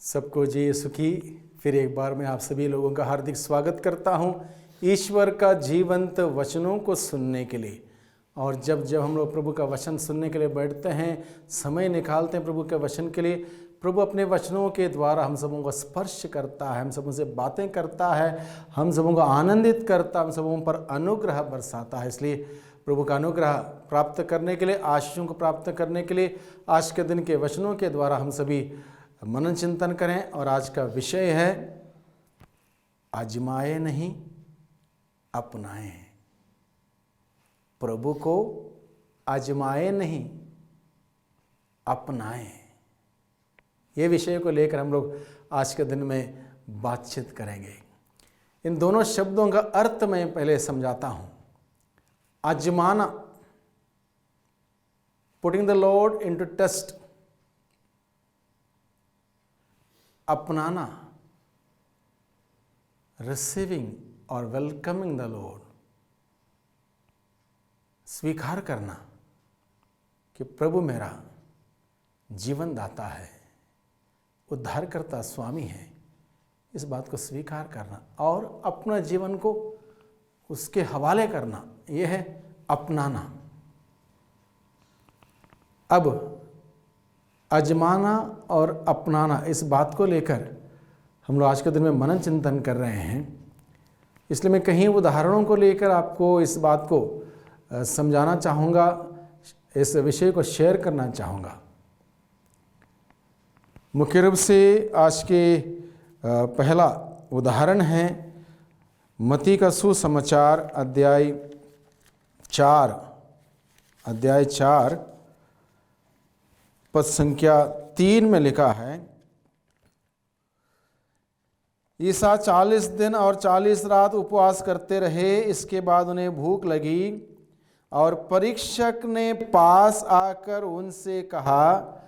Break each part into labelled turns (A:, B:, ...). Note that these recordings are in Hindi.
A: सबको जी सुखी। फिर एक बार मैं आप सभी लोगों का हार्दिक स्वागत करता हूं ईश्वर का जीवंत वचनों को सुनने के लिए। और जब जब हम लोग प्रभु का वचन सुनने के लिए बैठते हैं, समय निकालते हैं प्रभु के वचन के लिए, प्रभु अपने वचनों के द्वारा हम सबों को स्पर्श करता है, हम सबों से बातें करता है, हम सबों को आनंदित करता है, हम सबों पर अनुग्रह बरसाता है। इसलिए प्रभु का अनुग्रह प्राप्त करने के लिए, आशीषों को प्राप्त करने के लिए आज के दिन के वचनों के द्वारा हम सभी मनन चिंतन करें। और आज का विषय है आजमाए नहीं अपनाएं। प्रभु को आजमाए नहीं अपनाएं, ये विषय को लेकर हम लोग आज के दिन में बातचीत करेंगे। इन दोनों शब्दों का अर्थ मैं पहले समझाता हूं। आजमाना, putting the Lord into test. अपनाना, रिसीविंग और वेलकमिंग द लॉर्ड। स्वीकार करना कि प्रभु मेरा जीवन दाता है, उद्धारकर्ता स्वामी है, इस बात को स्वीकार करना और अपना जीवन को उसके हवाले करना, यह है अपनाना। अब आजमाना और अपनाना, इस बात को लेकर हम लोग आज के दिन में मनन चिंतन कर रहे हैं। इसलिए मैं कहीं उदाहरणों को लेकर आपको इस बात को समझाना चाहूँगा, इस विषय को शेयर करना चाहूँगा। मुख्य रूप से आज के पहला उदाहरण है मत्ती का सुसमाचार अध्याय 4 पद संख्या 3 में लिखा है, ईसा 40 दिन और 40 रात उपवास करते रहे। इसके बाद उन्हें भूख लगी और परीक्षक ने पास आकर उनसे कहा,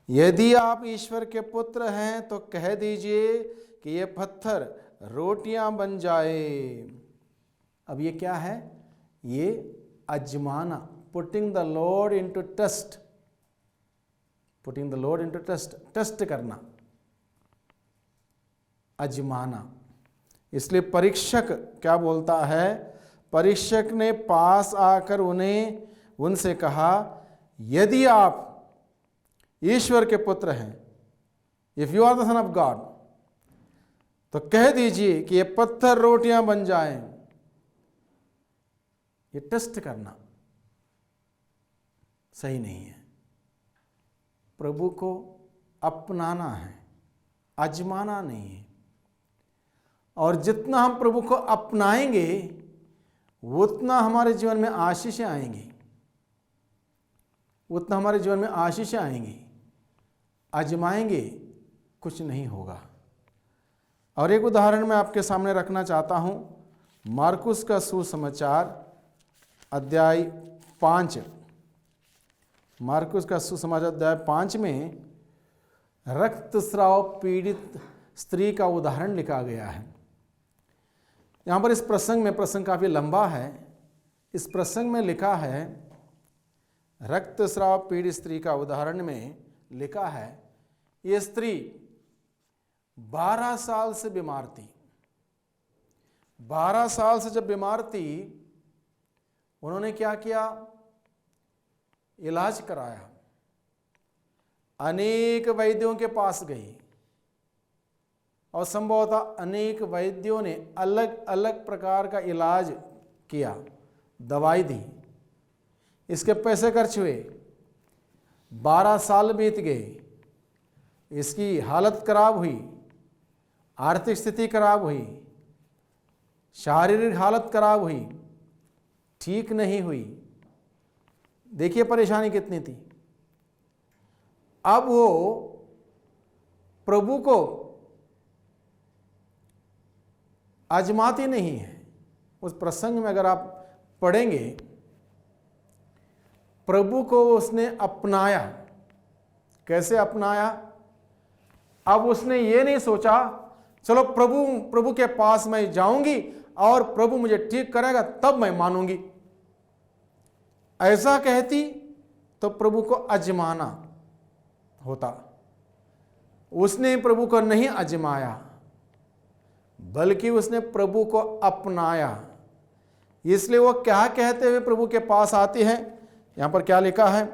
A: यदि आप ईश्वर के पुत्र हैं तो कह दीजिए कि ये पत्थर रोटियां बन जाए। अब ये क्या है? ये आजमाना, putting the Lord into test. Putting the Lord into test, test करना, आजमाना। इसलिए परीक्षक क्या बोलता है? परीक्षक ने पास आकर उनसे कहा, यदि आप ईश्वर के पुत्र हैं, if you are the son of God, तो कह दीजिए कि ये पत्थर रोटियां बन जाएं। ये टेस्ट करना सही नहीं है। प्रभु को अपनाना है, आजमाना नहीं है। और जितना हम प्रभु को अपनाएंगे उतना हमारे जीवन में आशीषें आएंगी, उतना हमारे जीवन में आशीषें आएंगी। आजमाएंगे कुछ नहीं होगा। और एक उदाहरण मैं आपके सामने रखना चाहता हूं, मार्कुस का सुसमाचार अध्याय 5। मार्कुस का सुसमाचार अध्याय 5 में रक्तस्राव पीड़ित स्त्री का उदाहरण लिखा गया है। यहाँ पर इस प्रसंग काफ़ी लंबा है। इस प्रसंग में लिखा है, रक्तस्राव पीड़ित स्त्री का उदाहरण में लिखा है, ये स्त्री 12 साल से बीमार थी। 12 साल से जब बीमार थी, उन्होंने क्या किया? इलाज कराया, अनेक वैद्यों के पास गई और संभवतः अनेक वैद्यों ने अलग अलग प्रकार का इलाज किया, दवाई दी। इसके पैसे खर्च हुए, 12 साल बीत गए, इसकी हालत खराब हुई, आर्थिक स्थिति खराब हुई, शारीरिक हालत खराब हुई, ठीक नहीं हुई। देखिए परेशानी कितनी थी। अब वो प्रभु को आजमाती नहीं है। उस प्रसंग में अगर आप पढ़ेंगे, प्रभु को उसने अपनाया। कैसे अपनाया? अब उसने ये नहीं सोचा चलो प्रभु के पास मैं जाऊंगी और प्रभु मुझे ठीक करेगा तब मैं मानूंगी। ऐसा कहती तो प्रभु को आजमाना होता। उसने प्रभु को नहीं आजमाया, बल्कि उसने प्रभु को अपनाया। इसलिए वो क्या कहते हुए प्रभु के पास आती है, यहाँ पर क्या लिखा है,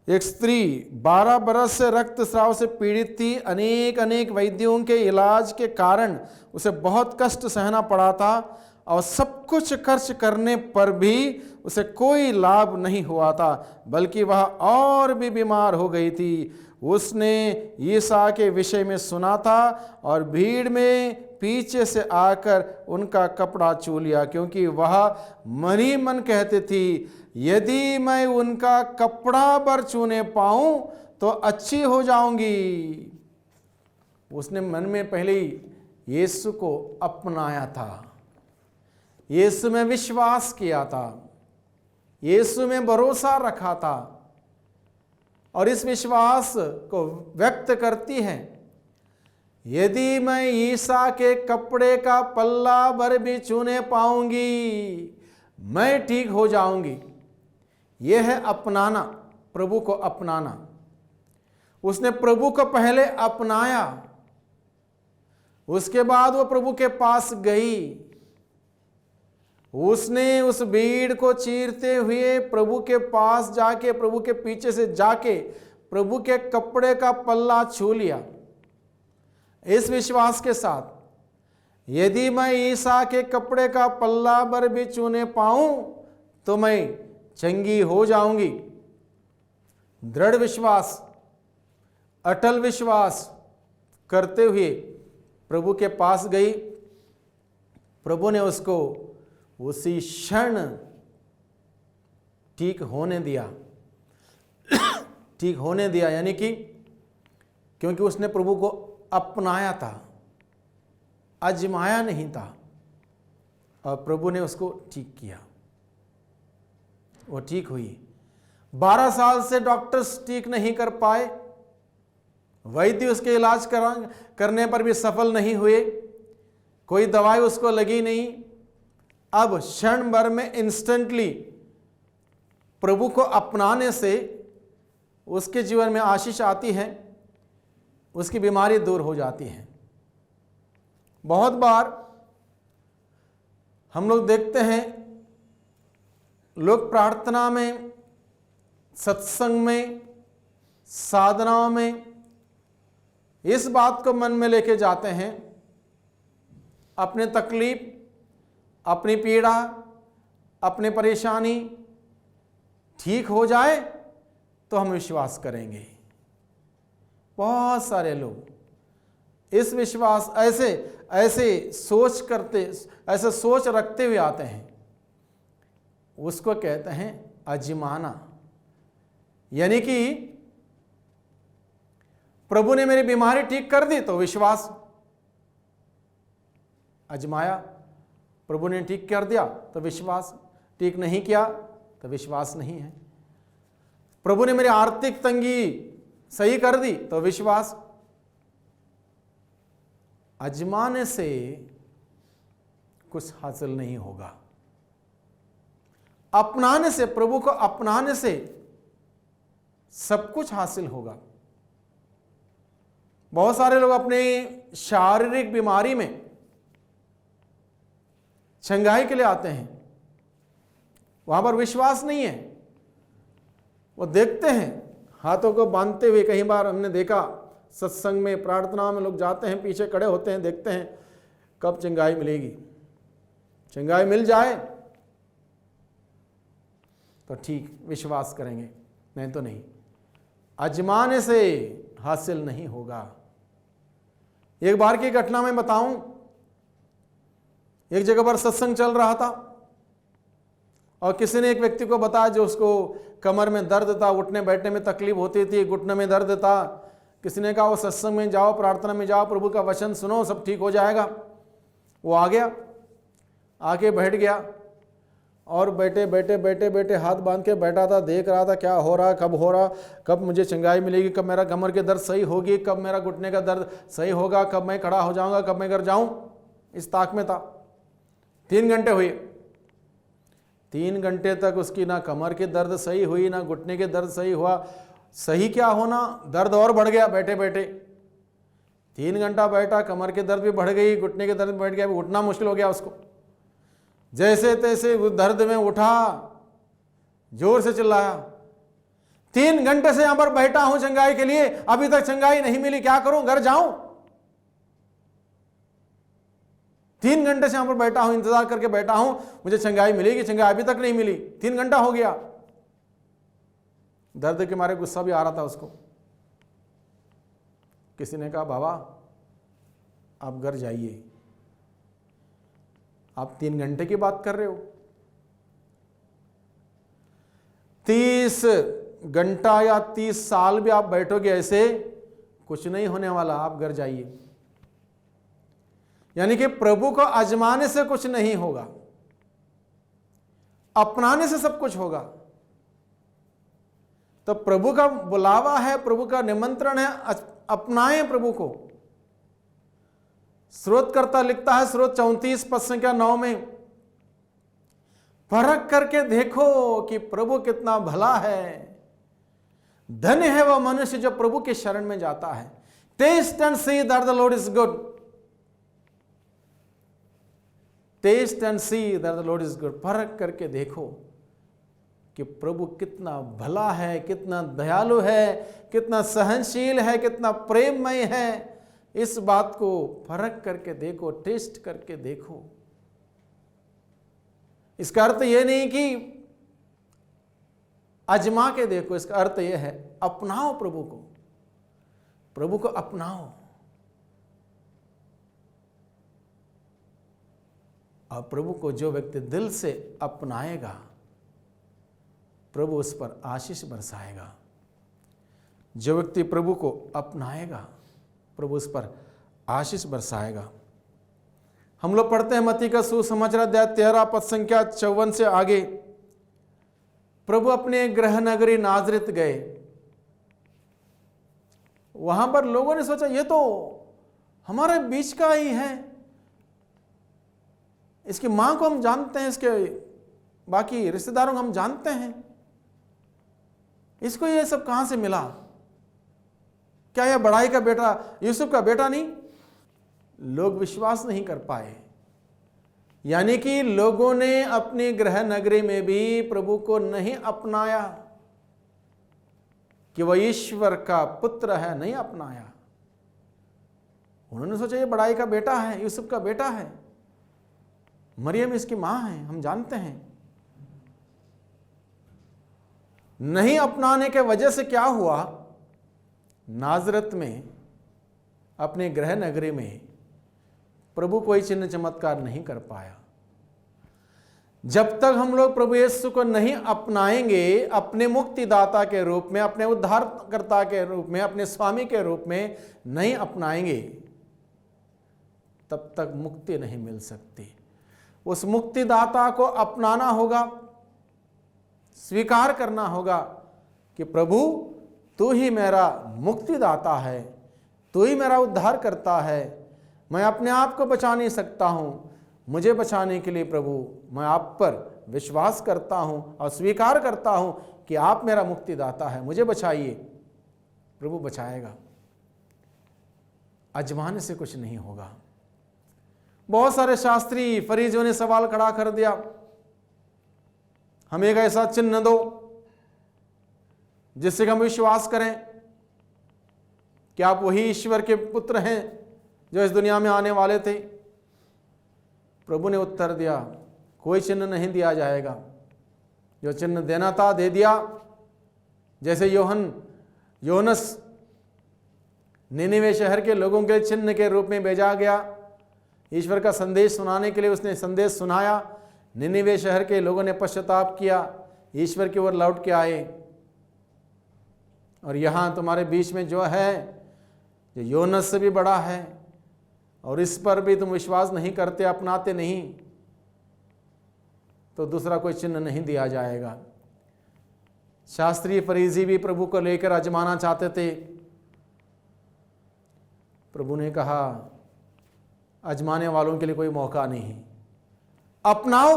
A: एक स्त्री 12 बरस से रक्तस्राव से पीड़ित थी। अनेक अनेक वैद्यों के इलाज के कारण उसे बहुत कष्ट सहना पड़ा था और सब कुछ खर्च करने पर भी उसे कोई लाभ नहीं हुआ था, बल्कि वह और भी बीमार हो गई थी। उसने यीशु के विषय में सुना था और भीड़ में पीछे से आकर उनका कपड़ा छू लिया, क्योंकि वह मन ही मन कहती थी, यदि मैं उनका कपड़ा भर छूने पाऊं तो अच्छी हो जाऊंगी। उसने मन में पहले ही यीशु को अपनाया था, यीशु में विश्वास किया था, यीशु में भरोसा रखा था और इस विश्वास को व्यक्त करती है, यदि मैं यीशु के कपड़े का पल्ला भर भी छूने पाऊंगी मैं ठीक हो जाऊंगी। यह है अपनाना, प्रभु को अपनाना। उसने प्रभु को पहले अपनाया, उसके बाद वो प्रभु के पास गई। उसने उस भीड़ को चीरते हुए प्रभु के पास जाके, प्रभु के पीछे से जाके प्रभु के कपड़े का पल्ला छू लिया, इस विश्वास के साथ, यदि मैं यीशु के कपड़े का पल्ला भर भी छूने पाऊं तो मैं चंगी हो जाऊंगी। दृढ़ विश्वास, अटल विश्वास करते हुए प्रभु के पास गई। प्रभु ने उसको उसी क्षण ठीक होने दिया। ठीक होने दिया यानी कि क्योंकि उसने प्रभु को अपनाया था, आजमाया नहीं था, और प्रभु ने उसको ठीक किया। वो ठीक हुई। 12 साल से डॉक्टर्स ठीक नहीं कर पाए, वैद्य उसके इलाज करने पर भी सफल नहीं हुए, कोई दवाई उसको लगी नहीं। अब क्षण भर में इंस्टेंटली प्रभु को अपनाने से उसके जीवन में आशीष आती है, उसकी बीमारी दूर हो जाती है। बहुत बार हम लोग देखते हैं, लोग प्रार्थना में, सत्संग में, साधनाओं में इस बात को मन में लेके जाते हैं, अपने तकलीफ, अपनी पीड़ा, अपनी परेशानी ठीक हो जाए तो हम विश्वास करेंगे। बहुत सारे लोग इस विश्वास ऐसे सोच रखते हुए आते हैं, उसको कहते हैं आजमाना। यानी कि प्रभु ने मेरी बीमारी ठीक कर दी तो विश्वास, आजमाया, प्रभु ने ठीक कर दिया तो विश्वास, ठीक नहीं किया तो विश्वास नहीं है। प्रभु ने मेरी आर्थिक तंगी सही कर दी तो विश्वास। आजमाने से कुछ हासिल नहीं होगा, अपनाने से, प्रभु को अपनाने से सब कुछ हासिल होगा। बहुत सारे लोग अपने शारीरिक बीमारी में चंगाई के लिए आते हैं, वहां पर विश्वास नहीं है। वो देखते हैं हाथों को बांधते हुए, कई बार हमने देखा सत्संग में, प्रार्थना में लोग जाते हैं, पीछे खड़े होते हैं, देखते हैं कब चंगाई मिलेगी। चंगाई मिल जाए तो ठीक, विश्वास करेंगे, नहीं तो नहीं। आजमाने से हासिल नहीं होगा। एक बार की घटना मैं बताऊं, एक जगह पर सत्संग चल रहा था और किसी ने एक व्यक्ति को बताया जो उसको कमर में दर्द था, उठने बैठने में तकलीफ होती थी, घुटने में दर्द था। किसी ने कहा वो सत्संग में जाओ, प्रार्थना में जाओ, प्रभु का वचन सुनो, सब ठीक हो जाएगा। वो आ गया, आके बैठ गया और बैठे हाथ बांध के बैठा था, देख रहा था क्या हो रहा, कब मुझे चंगाई मिलेगी, कब मेरा कमर के दर्द सही होगी, कब मेरा घुटने का दर्द सही होगा, कब मैं खड़ा हो जाऊंगा, कब मैं घर जाऊं, इस ताक में था। 3 घंटे हुए, 3 घंटे तक उसकी ना कमर के दर्द सही हुई, ना घुटने के दर्द सही हुआ। सही क्या होना, दर्द और बढ़ गया बैठे बैठे। 3 घंटा बैठा, कमर की दर्द भी बढ़ गई, घुटने के दर्द भी बढ़ गया, अभी उठना मुश्किल हो गया उसको। जैसे तैसे उस दर्द में उठा, जोर से चिल्लाया, 3 घंटे से यहां पर बैठा हूं चंगाई के लिए, अभी तक चंगाई नहीं मिली, क्या करूं, घर जाऊं? 3 घंटे से यहां पर बैठा हूं, इंतजार करके बैठा हूं, मुझे चंगाई मिलेगी, चंगाई अभी तक नहीं मिली, 3 घंटा हो गया। दर्द के मारे गुस्सा भी आ रहा था उसको। किसी ने कहा, बाबा आप घर जाइए, आप 3 घंटे की बात कर रहे हो, 30 घंटा या 30 साल भी आप बैठोगे ऐसे, कुछ नहीं होने वाला, आप घर जाइए। यानी कि प्रभु को आजमाने से कुछ नहीं होगा, अपनाने से सब कुछ होगा। तो प्रभु का बुलावा है, प्रभु का निमंत्रण है, अपनाएं प्रभु को। स्रोतकर्ता लिखता है, स्रोत 34 पद संख्या 9 में, परख करके देखो कि प्रभु कितना भला है, धन्य है वह मनुष्य जो प्रभु के शरण में जाता है। Taste and see that the Lord is good, taste and see that the Lord is good. परख करके देखो कि प्रभु कितना भला है, कितना दयालु है, कितना सहनशील है, कितना प्रेममय है। इस बात को परख करके देखो, टेस्ट करके देखो। इसका अर्थ यह नहीं कि आजमा के देखो, इसका अर्थ यह है अपनाओ प्रभु को, प्रभु को अपनाओ। और प्रभु को जो व्यक्ति दिल से अपनाएगा, प्रभु उस पर आशीष बरसाएगा। जो व्यक्ति प्रभु को अपनाएगा, प्रभु उस पर आशीष बरसाएगा। हम लोग पढ़ते हैं मत्ती का सुसमाचार अध्याय 13 पद संख्या 54 से आगे। प्रभु अपने गृह नगरी नाजरेत गए। वहां पर लोगों ने सोचा, ये तो हमारे बीच का ही है, इसकी मां को हम जानते हैं, इसके बाकी रिश्तेदारों को हम जानते हैं, इसको ये सब कहां से मिला? क्या यह बड़ाई का बेटा, यूसुफ का बेटा नहीं? लोग विश्वास नहीं कर पाए। यानी कि लोगों ने अपनी गृह नगरी में भी प्रभु को नहीं अपनाया कि वह ईश्वर का पुत्र है, नहीं अपनाया। उन्होंने सोचा ये बड़ाई का बेटा है, यूसुफ का बेटा है, मरियम इसकी मां है, हम जानते हैं। नहीं अपनाने के वजह से क्या हुआ? नाजरत में, अपने गृह नगरी में प्रभु कोई चिन्ह चमत्कार नहीं कर पाया। जब तक हम लोग प्रभु यीशु को नहीं अपनाएंगे अपने मुक्तिदाता के रूप में, अपने उद्धारकर्ता के रूप में, अपने स्वामी के रूप में नहीं अपनाएंगे, तब तक मुक्ति नहीं मिल सकती। उस मुक्तिदाता को अपनाना होगा, स्वीकार करना होगा कि प्रभु तू ही मेरा मुक्तिदाता है, तू ही मेरा उद्धार करता है। मैं अपने आप को बचा नहीं सकता हूं, मुझे बचाने के लिए प्रभु मैं आप पर विश्वास करता हूं और स्वीकार करता हूं कि आप मेरा मुक्तिदाता है, मुझे बचाइए। प्रभु बचाएगा। आजमाने से कुछ नहीं होगा। बहुत सारे शास्त्री फरीसियों ने सवाल खड़ा कर दिया, हमें एक ऐसा चिन्ह दो जिससे हम विश्वास करें कि आप वही ईश्वर के पुत्र हैं जो इस दुनिया में आने वाले थे। प्रभु ने उत्तर दिया, कोई चिन्ह नहीं दिया जाएगा। जो चिन्ह देना था दे दिया। जैसे योनस निनिवे शहर के लोगों के चिन्ह के रूप में भेजा गया, ईश्वर का संदेश सुनाने के लिए उसने संदेश सुनाया। निनिवे शहर के लोगों ने पश्चाताप किया, ईश्वर की ओर लौट के आए। और यहाँ तुम्हारे बीच में जो है, जो योनस से भी बड़ा है, और इस पर भी तुम विश्वास नहीं करते, अपनाते नहीं, तो दूसरा कोई चिन्ह नहीं दिया जाएगा। शास्त्री फरीसी भी प्रभु को लेकर आजमाना चाहते थे। प्रभु ने कहा, आजमाने वालों के लिए कोई मौका नहीं, अपनाओ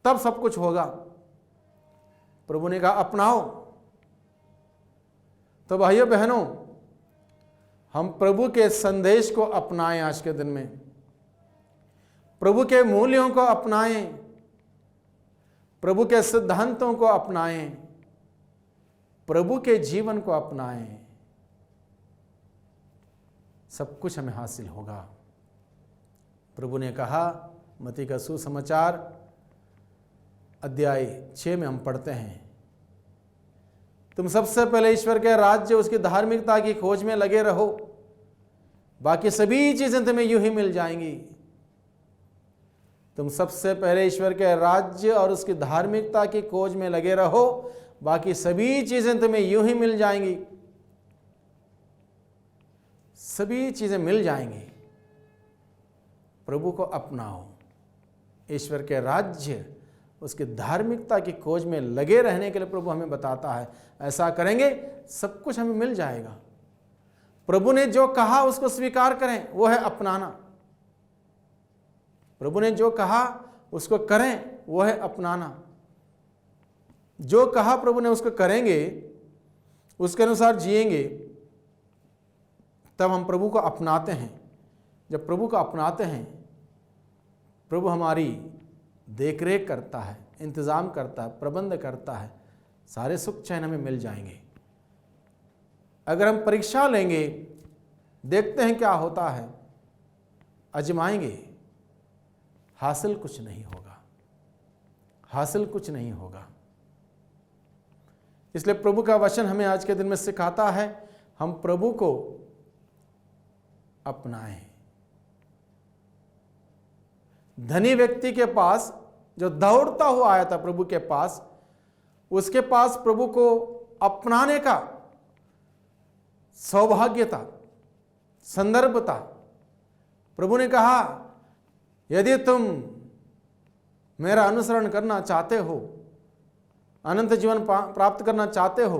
A: तब सब कुछ होगा। प्रभु ने कहा अपनाओ। तो भाइयों बहनों, हम प्रभु के संदेश को अपनाएं, आज के दिन में प्रभु के मूल्यों को अपनाएं, प्रभु के सिद्धांतों को अपनाएं, प्रभु के जीवन को अपनाएं। सब कुछ हमें हासिल होगा। प्रभु ने कहा, मत्ती का सुसमाचार अध्याय 6 में हम पढ़ते हैं, तुम सबसे पहले ईश्वर के राज्य उसकी धार्मिकता की खोज में लगे रहो, बाकी सभी चीजें तुम्हें यूं ही मिल जाएंगी। तुम सबसे पहले ईश्वर के राज्य और उसकी धार्मिकता की खोज में लगे रहो, बाकी सभी चीजें तुम्हें यूं ही मिल जाएंगी। सभी चीजें मिल जाएंगी। प्रभु को अपनाओ, ईश्वर के राज्य उसकी धार्मिकता की खोज में लगे रहने के लिए प्रभु हमें बताता है। ऐसा करेंगे सब कुछ हमें मिल जाएगा। प्रभु ने जो कहा उसको स्वीकार करें, वो है अपनाना। प्रभु ने जो कहा उसको करें, वो है अपनाना। जो कहा प्रभु ने उसको करेंगे, उसके अनुसार जिएंगे, तब हम प्रभु को अपनाते हैं। जब प्रभु को अपनाते हैं, प्रभु हमारी देखरेख करता है, इंतज़ाम करता है, प्रबंध करता है। सारे सुख चैन हमें मिल जाएंगे। अगर हम परीक्षा लेंगे, देखते हैं क्या होता है, आजमाएंगे, हासिल कुछ नहीं होगा, हासिल कुछ नहीं होगा। इसलिए प्रभु का वचन हमें आज के दिन में सिखाता है, हम प्रभु को अपनाएं। धनी व्यक्ति के पास, जो दौड़ता हुआ आया था प्रभु के पास, उसके पास प्रभु को अपनाने का सौभाग्य था, संदर्भ था। प्रभु ने कहा, यदि तुम मेरा अनुसरण करना चाहते हो, अनंत जीवन प्राप्त करना चाहते हो,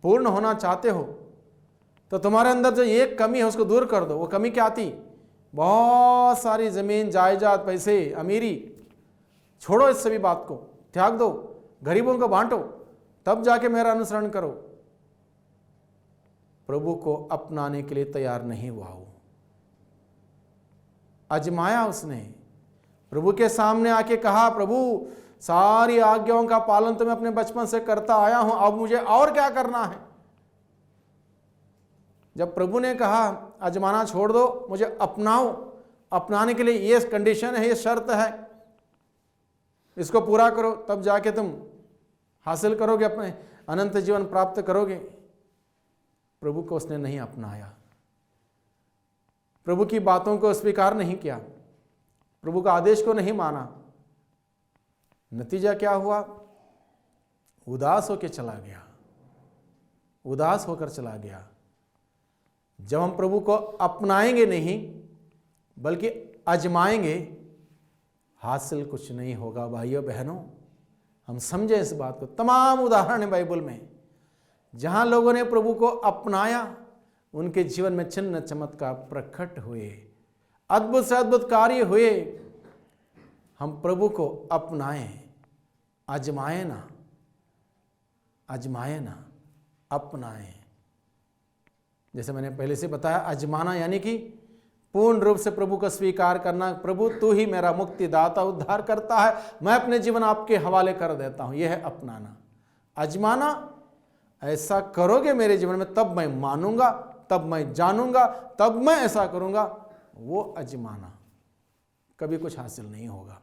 A: पूर्ण होना चाहते हो, तो तुम्हारे अंदर जो एक कमी है उसको दूर कर दो। वो कमी क्या थी? बहुत सारी जमीन, जायदाद, पैसे, अमीरी। छोड़ो इस सभी बात को, त्याग दो, गरीबों को बांटो, तब जाके मेरा अनुसरण करो। प्रभु को अपनाने के लिए तैयार नहीं हुआ वो, आजमाया उसने। प्रभु के सामने आके कहा, प्रभु सारी आज्ञाओं का पालन तो मैं अपने बचपन से करता आया हूं, अब मुझे और क्या करना है? जब प्रभु ने कहा आजमाना छोड़ दो, मुझे अपनाओ, अपनाने के लिए ये कंडीशन है, ये शर्त है, इसको पूरा करो, तब जाके तुम हासिल करोगे, अपने अनंत जीवन प्राप्त करोगे। प्रभु को उसने नहीं अपनाया, प्रभु की बातों को स्वीकार नहीं किया, प्रभु का आदेश को नहीं माना। नतीजा क्या हुआ? उदास होकर चला गया, उदास होकर चला गया। जब हम प्रभु को अपनाएंगे नहीं बल्कि आजमाएंगे, हासिल कुछ नहीं होगा। भाइयों बहनों, हम समझे इस बात को। तमाम उदाहरण है बाइबल में, जहां लोगों ने प्रभु को अपनाया, उनके जीवन में चिन्ह चमत्कार प्रकट हुए, अद्भुत से अद्भुत कार्य हुए। हम प्रभु को अपनाएं, आजमाएं ना, आजमाएं ना, अपनाएं। जैसे मैंने पहले से बताया, आजमाना यानी कि पूर्ण रूप से प्रभु को स्वीकार करना। प्रभु तू ही मेरा मुक्तिदाता, उद्धार करता है, मैं अपने जीवन आपके हवाले कर देता हूं। यह है अपनाना। आजमाना, ऐसा करोगे मेरे जीवन में तब मैं मानूंगा, तब मैं जानूंगा, तब मैं ऐसा करूंगा। वो आजमाना, कभी कुछ हासिल नहीं होगा।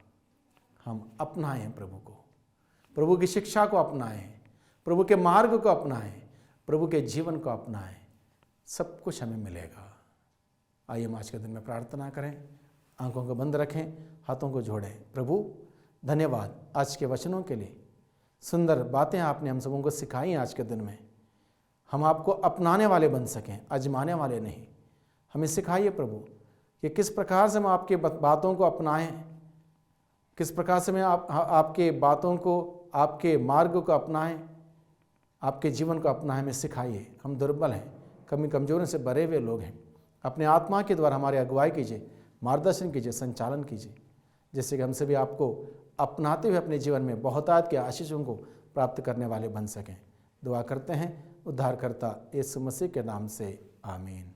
A: हम अपनाएं प्रभु को, प्रभु की शिक्षा को अपनाएं, प्रभु के मार्ग को अपनाएं, प्रभु के जीवन को अपनाएं, सब कुछ हमें मिलेगा। आइए हम आज के दिन में प्रार्थना करें, आंखों को बंद रखें, हाथों को जोड़ें। प्रभु धन्यवाद आज के वचनों के लिए, सुंदर बातें आपने हम सबों को सिखाई आज के दिन में। हम आपको अपनाने वाले बन सकें, आजमाने वाले नहीं। हमें सिखाइए प्रभु कि किस प्रकार से हम आपके बातों को अपनाएं, किस प्रकार से मैं आपके बातों को, आपके मार्ग को अपनाएं, आपके जीवन को अपनाएं। हमें सिखाइए। हम दुर्बल हैं, कमी कमजोरियों से भरे हुए लोग हैं। अपने आत्मा के द्वारा हमारी अगुवाई कीजिए, मार्गदर्शन कीजिए, संचालन कीजिए, जिससे कि हम सभी आपको अपनाते हुए अपने जीवन में बहुतायत के आशीषों को प्राप्त करने वाले बन सकें। दुआ करते हैं उद्धारकर्ता यीशु मसीह के नाम से, आमीन।